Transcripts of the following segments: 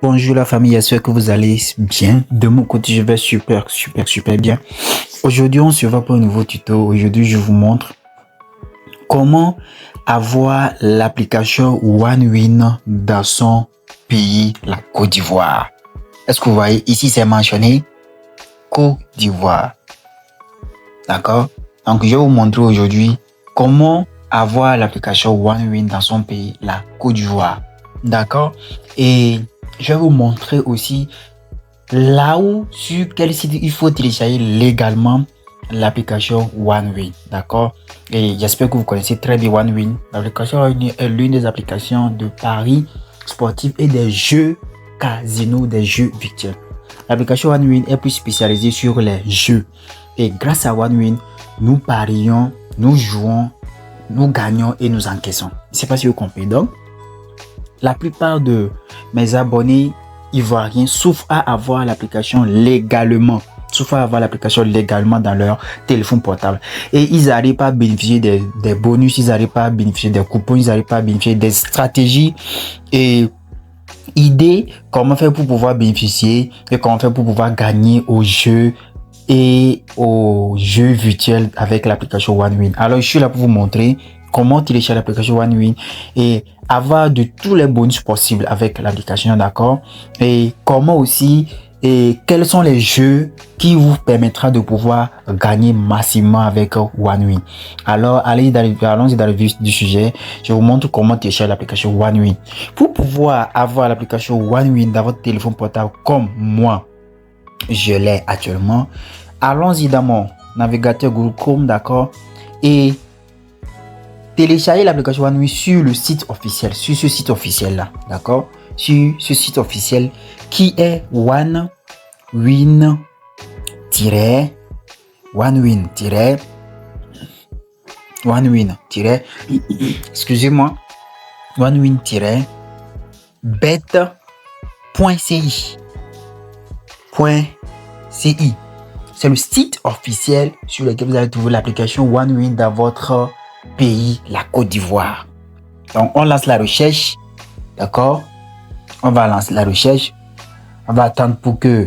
Bonjour la famille, j'espère que vous allez bien. De mon côté, je vais super bien. Aujourd'hui, on se voit pour un nouveau tuto. Aujourd'hui, je vous montre comment avoir l'application OneWin dans son pays, la Côte d'Ivoire. Est-ce que vous voyez ici, c'est mentionné Côte d'Ivoire. D'accord? Donc, je vais vous montrer aujourd'hui comment avoir l'application OneWin dans son pays, la Côte d'Ivoire. D'accord? Et je vais vous montrer aussi là où, sur quel site il faut télécharger légalement l'application OneWin. D'accord? Et j'espère que vous connaissez très bien OneWin. L'application est l'une des applications de paris sportifs et des jeux casino, des jeux virtuels. L'application OneWin est plus spécialisée sur les jeux. Et grâce à OneWin, nous parions, nous jouons, nous gagnons et nous encaissons. Je ne sais pas si vous comprenez. Donc, la plupart de mes abonnés ivoiriens souffrent à avoir l'application légalement. Dans leur téléphone portable. Et ils n'arrivent pas à bénéficier des bonus, ils n'arrivent pas à bénéficier des coupons, ils n'arrivent pas à bénéficier des stratégies et idées comment faire pour pouvoir bénéficier et comment faire pour pouvoir gagner aux jeux et aux jeux virtuels avec l'application OneWin. Alors, je suis là pour vous montrer comment télécharger l'application OneWin et avoir de tous les bonus possibles avec l'application, d'accord? Et comment aussi, et quels sont les jeux qui vous permettra de pouvoir gagner massivement avec OneWin. Alors, allons-y dans le vif du sujet. Je vous montre comment télécharger l'application OneWin. Pour pouvoir avoir l'application OneWin dans votre téléphone portable comme moi, je l'ai actuellement. Allons-y dans mon navigateur Google Chrome, d'accord? Et télécharger l'application OneWin sur le site officiel, sur ce site officiel là, d'accord? Sur ce site officiel qui est OneWin- excusez-moi, OneWin-bet.ci. C'est le site officiel sur lequel vous allez trouver l'application OneWin dans votre pays, la Côte d'Ivoire. Donc, on lance la recherche. D'accord? On va lancer la recherche. On va attendre pour que,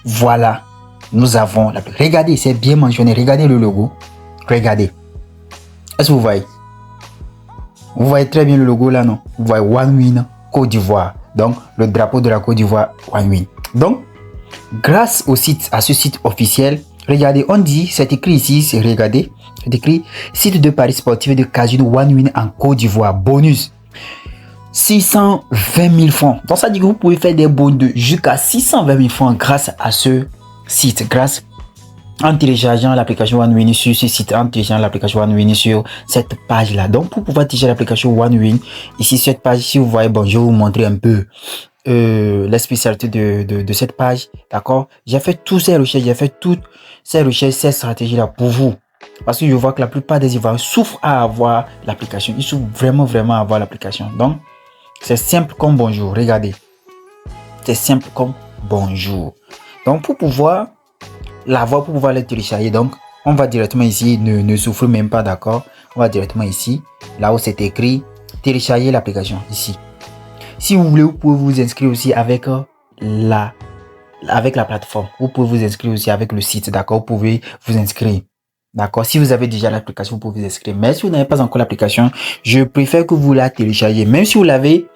voilà, nous avons l'application. Regardez, c'est bien mentionné. Regardez le logo. Regardez. Est-ce que vous voyez? Vous voyez très bien le logo là, non? Vous voyez OneWin Côte d'Ivoire. Donc, le drapeau de la Côte d'Ivoire, OneWin. Donc, grâce à ce site officiel, regardez, on dit, c'est écrit ici, regardez, c'est écrit site de paris sportif de casino OneWin en Côte d'Ivoire, bonus 620 000 francs. Donc ça dit que vous pouvez faire des bons de jusqu'à 620 000 francs grâce à ce site, grâce en téléchargeant l'application OneWin sur ce site, en téléchargeant l'application OneWin sur cette page là. Donc pour pouvoir télécharger l'application OneWin, ici cette page, si vous voyez, bon, je vais vous montrer un peu la spécialité de cette page, d'accord? J'ai fait toutes ces recherches, ces stratégies là pour vous, parce que je vois que la plupart des Ivoiriens souffrent à avoir l'application. Ils souffrent vraiment à avoir l'application. Donc c'est simple comme bonjour. Regardez, c'est simple comme bonjour. Donc pour pouvoir l'avoir, pour pouvoir le télécharger, donc on va directement ici, ne souffrez même pas, d'accord? On va directement ici, là où c'est écrit télécharger l'application, ici. Si vous voulez, vous pouvez vous inscrire aussi avec la plateforme. Vous pouvez vous inscrire aussi avec le site, d'accord? Vous pouvez vous inscrire, d'accord? Si vous avez déjà l'application, vous pouvez vous inscrire. Mais si vous n'avez pas encore l'application, je préfère que vous la téléchargez. Même si vous l'avez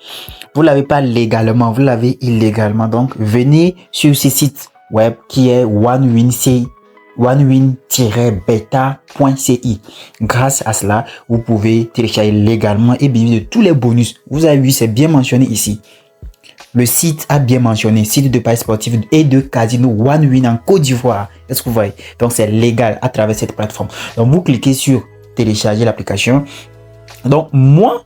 pas légalement, vous l'avez illégalement. Donc, venez sur ce site web qui est OneWin-beta.ci. Grâce à cela, vous pouvez télécharger légalement et bénéficier de tous les bonus. Vous avez vu, c'est bien mentionné ici. Le site a bien mentionné, site de paris sportifs et de casino OneWin en Côte d'Ivoire. Est-ce que vous voyez? Donc, c'est légal à travers cette plateforme. Donc, vous cliquez sur télécharger l'application. Donc, moi,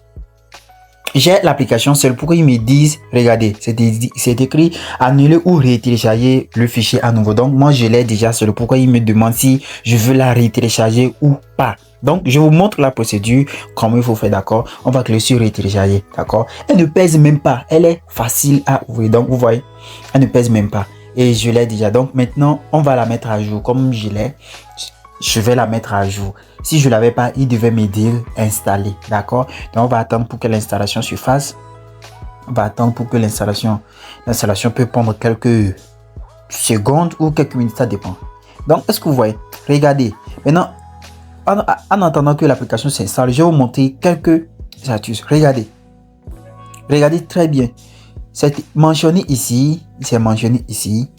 j'ai l'application, c'est pourquoi ils me disent, regardez, c'est écrit annuler ou rétélécharger le fichier à nouveau. Donc, moi, je l'ai déjà, c'est pourquoi ils me demandent si je veux la rétélécharger ou pas. Donc, je vous montre la procédure, comment il faut faire, d'accord? On va cliquer sur rétélécharger, d'accord? Elle ne pèse même pas, elle est facile à ouvrir. Donc, vous voyez, elle ne pèse même pas. Et je l'ai déjà. Donc, maintenant, on va la mettre à jour. Comme je l'ai, je vais la mettre à jour. Si je ne l'avais pas, il devait me dire installer, d'accord? Donc on va attendre pour que l'installation se fasse. On va attendre pour que l'installation peut prendre quelques secondes ou quelques minutes, ça dépend. Donc, est-ce que vous voyez? Regardez. Maintenant, en attendant que l'application s'installe, je vais vous montrer quelques astuces. Regardez. Regardez très bien. C'est mentionné ici. C'est mentionné ici.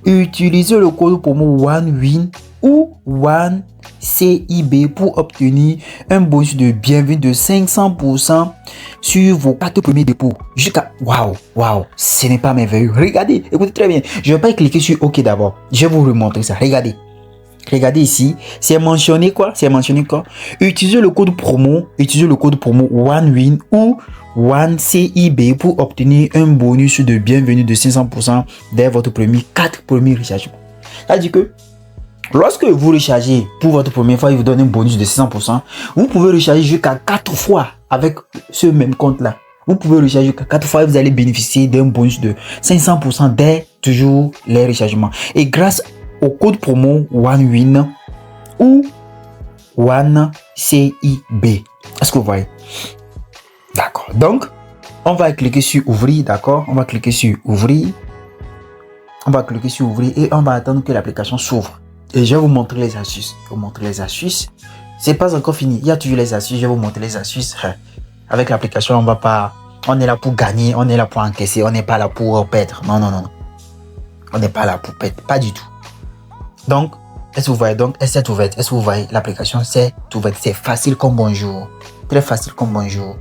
Utilisez le code promo ONEWIN ou ONECIB pour obtenir un bonus de bienvenue de 500% sur vos 4 premiers dépôts. Jusqu'à... Waouh, ce n'est pas merveilleux. Regardez, écoutez très bien. Je ne vais pas cliquer sur OK d'abord. Je vais vous remontrer ça. Regardez ici, c'est mentionné quoi? Utilisez le code promo ONEWIN ou ONECIB pour obtenir un bonus de bienvenue de 500% dès votre 4 premiers rechargements. C'est-à-dire que lorsque vous rechargez pour votre première fois, il vous donne un bonus de 600%. Vous pouvez recharger jusqu'à 4 fois avec ce même compte-là. Vous pouvez recharger jusqu'à 4 fois et vous allez bénéficier d'un bonus de 500% dès toujours les rechargements. Et grâce au code promo ONEWIN ou ONECIB. Est-ce que vous voyez? D'accord. Donc, on va cliquer sur ouvrir, d'accord? On va cliquer sur ouvrir et on va attendre que l'application s'ouvre. Et je vais vous montrer les astuces. C'est pas encore fini. Il y a toujours les astuces. Je vais vous montrer les astuces. Avec l'application, on est là pour gagner, on est là pour encaisser, on n'est pas là pour perdre. Non. On n'est pas là pour perdre. Pas du tout. Donc, est-ce que vous voyez? Donc, elle est ouverte. Est-ce que vous voyez? L'application, c'est ouverte. C'est facile comme bonjour. Très facile comme bonjour.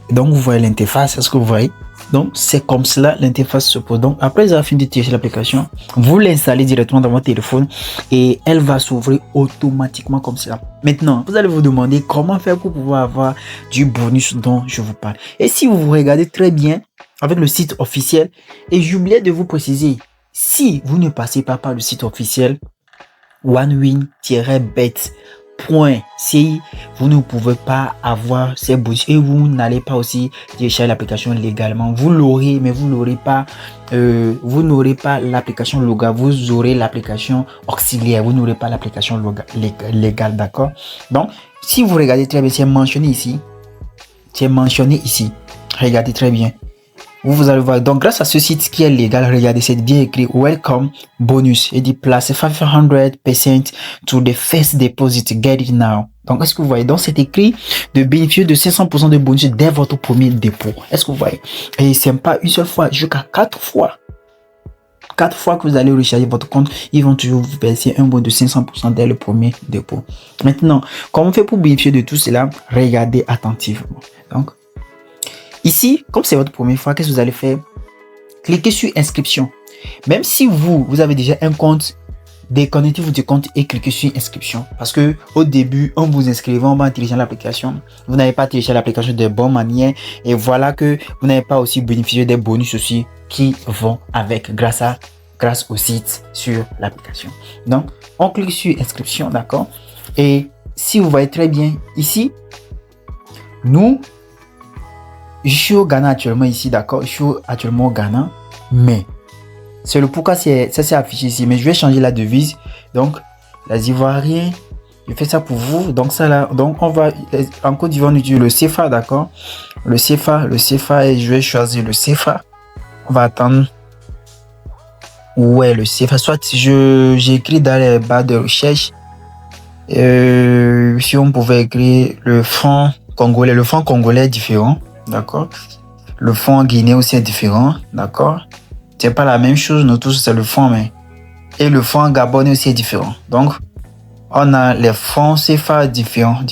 Donc, vous voyez l'interface. Est-ce que vous voyez? Donc, c'est comme cela l'interface se pose. Donc, après avoir fini de télécharger l'application, vous l'installez directement dans votre téléphone et elle va s'ouvrir automatiquement comme cela. Maintenant, vous allez vous demander comment faire pour pouvoir avoir du bonus dont je vous parle. Et si vous regardez très bien avec le site officiel, et j'oubliais de vous préciser, si vous ne passez pas par le site officiel, ONEWIN-bet.ci, vous ne pouvez pas avoir ces bonus et vous n'allez pas aussi télécharger l'application légalement. Vous l'aurez, mais vous n'aurez pas l'application logale, vous aurez l'application auxiliaire, vous n'aurez pas l'application légale, d'accord? Donc, si vous regardez très bien, c'est mentionné ici. Regardez très bien. Vous allez voir, donc grâce à ce site qui est légal, regardez, c'est bien écrit Welcome Bonus. Il dit place 500% to the first deposit, get it now. Donc est-ce que vous voyez? Donc c'est écrit de bénéficier de 500% de bonus dès votre premier dépôt. Est-ce que vous voyez? Et c'est pas une seule fois, jusqu'à 4 fois. 4 fois que vous allez recharger votre compte, ils vont toujours vous verser un bonus de 500% dès le premier dépôt. Maintenant, comment on fait pour bénéficier de tout cela? Regardez attentivement. Donc, ici, comme c'est votre première fois, qu'est-ce que vous allez faire? Cliquez sur inscription. Même si vous avez déjà un compte, déconnectez-vous du compte et cliquez sur inscription. Parce que au début, en vous inscrivant, on va télécharger l'application. Vous n'avez pas téléchargé l'application de bonne manière. Et voilà que vous n'avez pas aussi bénéficié des bonus aussi qui vont avec grâce au site sur l'application. Donc, on clique sur inscription, d'accord? Et si vous voyez très bien ici, je suis au Ghana actuellement ici, d'accord? Je suis actuellement au Ghana, mais c'est le pourquoi ça s'est affiché ici. Mais je vais changer la devise. Donc, les Ivoiriens, je fais ça pour vous. Donc, ça là, donc on va en Côte d'Ivoire, on utilise le CFA, d'accord? Le CFA, et je vais choisir le CFA. On va attendre. Ouais, le CFA. Soit j'ai écrit dans les barres de recherche. Si on pouvait écrire le franc congolais. Le franc congolais est différent. D'accord. Le franc guinéen aussi est différent. D'accord. C'est pas la même chose. Nous tous, c'est le franc, mais. Et le franc gabonais aussi est différent. Donc, on a les francs CFA différents.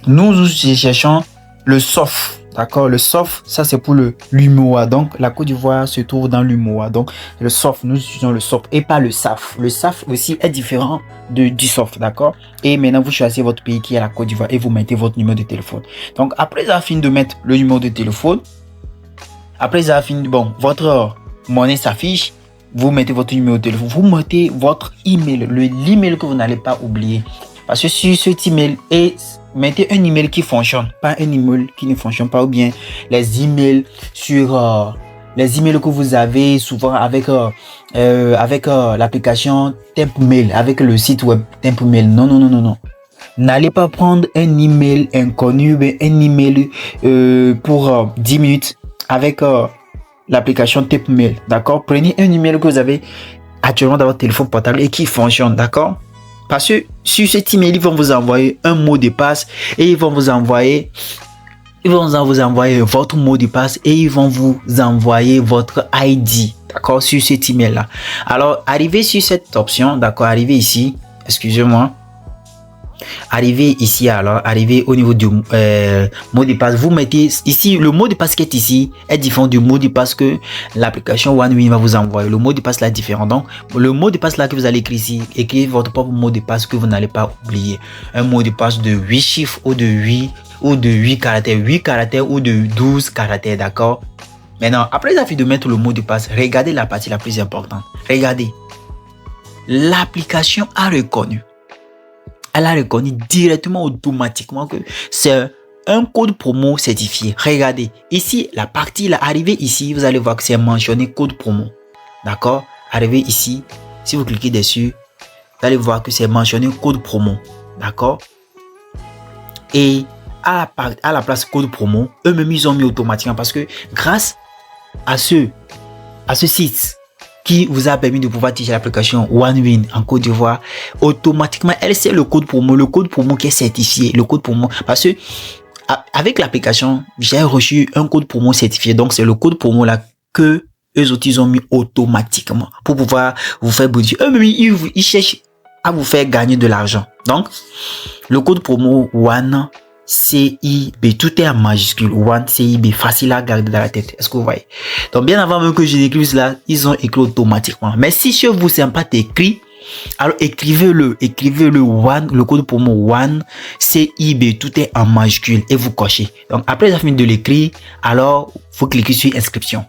Nous cherchons le SOF. D'accord. Le SOF, ça c'est pour le l'UMOA. Donc, la Côte d'Ivoire se trouve dans l'UMOA. Donc, le SOF, nous utilisons le SOF et pas le SAF. Le SAF aussi est différent du SOF. D'accord. Et maintenant, vous choisissez votre pays qui est la Côte d'Ivoire et vous mettez votre numéro de téléphone. Donc, après avoir fini de mettre le numéro de téléphone, après avoir fini, votre monnaie s'affiche, vous mettez votre numéro de téléphone, vous mettez votre email, l'email que vous n'allez pas oublier. Parce que sur cet email, mettez un email qui fonctionne, pas un email qui ne fonctionne pas, ou bien les emails sur les emails que vous avez souvent avec l'application Tempmail, avec le site web Tempmail. Non, non, non, non, non. N'allez pas prendre un email inconnu, un email pour 10 minutes avec l'application Tempmail, d'accord? Prenez un email que vous avez actuellement dans votre téléphone portable et qui fonctionne, d'accord? Parce que sur cet email, ils vont vous envoyer un mot de passe et ils vont vous envoyer votre mot de passe et ils vont vous envoyer votre ID, d'accord, sur cet email là. Alors, arrivez sur cette option, d'accord, arrivez ici, excusez-moi. Arrivez ici, alors arrivez au niveau du mot de passe. Vous mettez ici le mot de passe qui est ici est différent du mot de passe que l'application OneWin va vous envoyer. Le mot de passe là est différent. Donc le mot de passe là que vous allez écrire ici, écrivez votre propre mot de passe que vous n'allez pas oublier. Un mot de passe de 8 chiffres ou de 8 caractères ou de 12 caractères, d'accord? Maintenant, après avoir fini de mettre le mot de passe, regardez la partie la plus importante. Regardez. L'application a reconnu. Elle a reconnu directement, automatiquement que c'est un code promo certifié. Regardez, ici, la partie là, arrivé ici, vous allez voir que c'est mentionné code promo. D'accord? Arrivé ici, si vous cliquez dessus, vous allez voir que c'est mentionné code promo. D'accord? Et à la place code promo, eux-mêmes, ils ont mis automatiquement parce que grâce à ce site qui vous a permis de pouvoir télécharger l'application OneWin en Côte d'Ivoire, automatiquement, elle sait le code promo qui est certifié, le code promo, parce que avec l'application, j'ai reçu un code promo certifié, donc c'est le code promo là que eux autres, ils ont mis automatiquement pour pouvoir vous faire bénéficier. Eux-mêmes, ils cherchent à vous faire gagner de l'argent. Donc, le code promo ONE CIB, tout est en majuscule. ONE CIB, facile à garder dans la tête. Est-ce que vous voyez? Donc, bien avant même que je n'écrive cela, ils ont écrit automatiquement. Mais si chez vous, c'est pas écrit, alors écrivez-le ONE, le code promo ONE CIB, tout est en majuscule et vous cochez. Donc, après avoir fini de l'écrire, alors, vous cliquez sur inscription.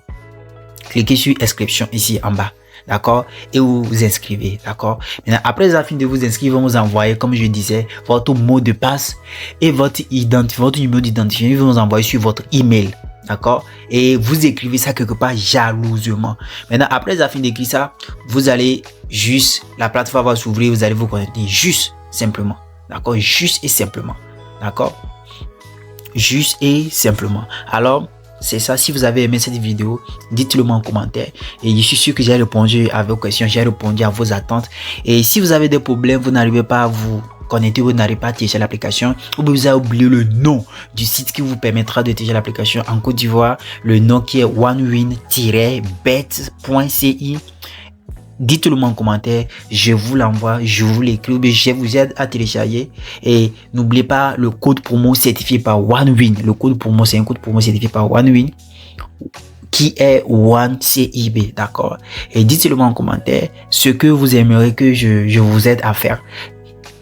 Cliquez sur inscription ici en bas. D'accord, et vous vous inscrivez, d'accord. Maintenant, après la fin de vous inscrire, ils vont vous envoyer, comme je disais, votre mot de passe et votre numéro d'identifiant. Ils vont vous envoyer sur votre email, d'accord, et vous écrivez ça quelque part jalousement. Maintenant, après la fin d'écrire ça, vous allez juste, la plateforme va s'ouvrir, vous allez vous connecter juste simplement, d'accord, juste et simplement, d'accord, juste et simplement. Alors, c'est ça. Si vous avez aimé cette vidéo, dites-le moi en commentaire. Et je suis sûr que j'ai répondu à vos questions, j'ai répondu à vos attentes. Et si vous avez des problèmes, vous n'arrivez pas à vous connecter, vous n'arrivez pas à télécharger l'application, ou vous avez oublié le nom du site qui vous permettra de télécharger l'application en Côte d'Ivoire, le nom qui est onewin-bet.ci. Dites-le moi en commentaire, je vous l'envoie, je vous l'écris, ou je vous aide à télécharger. Et n'oubliez pas le code promo certifié par OneWin. Le code promo, c'est un code promo certifié par OneWin qui est ONE-CIB, d'accord. Et dites-le moi en commentaire ce que vous aimeriez que je vous aide à faire.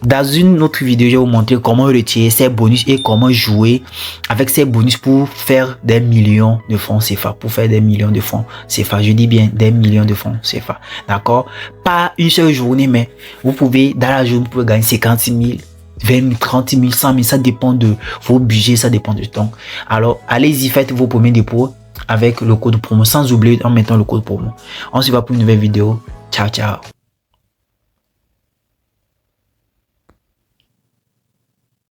Dans une autre vidéo, je vais vous montrer comment retirer ces bonus et comment jouer avec ces bonus pour faire des millions de francs CFA. Pour faire des millions de francs CFA. Je dis bien des millions de francs CFA. D'accord? Pas une seule journée, mais vous pouvez, dans la journée, vous pouvez gagner 56 000, 20 000, 30 000, 100 000. Ça dépend de vos budgets, ça dépend du temps. Alors, allez-y, faites vos premiers dépôts avec le code promo. Sans oublier en mettant le code promo. On se voit pour une nouvelle vidéo. Ciao, ciao.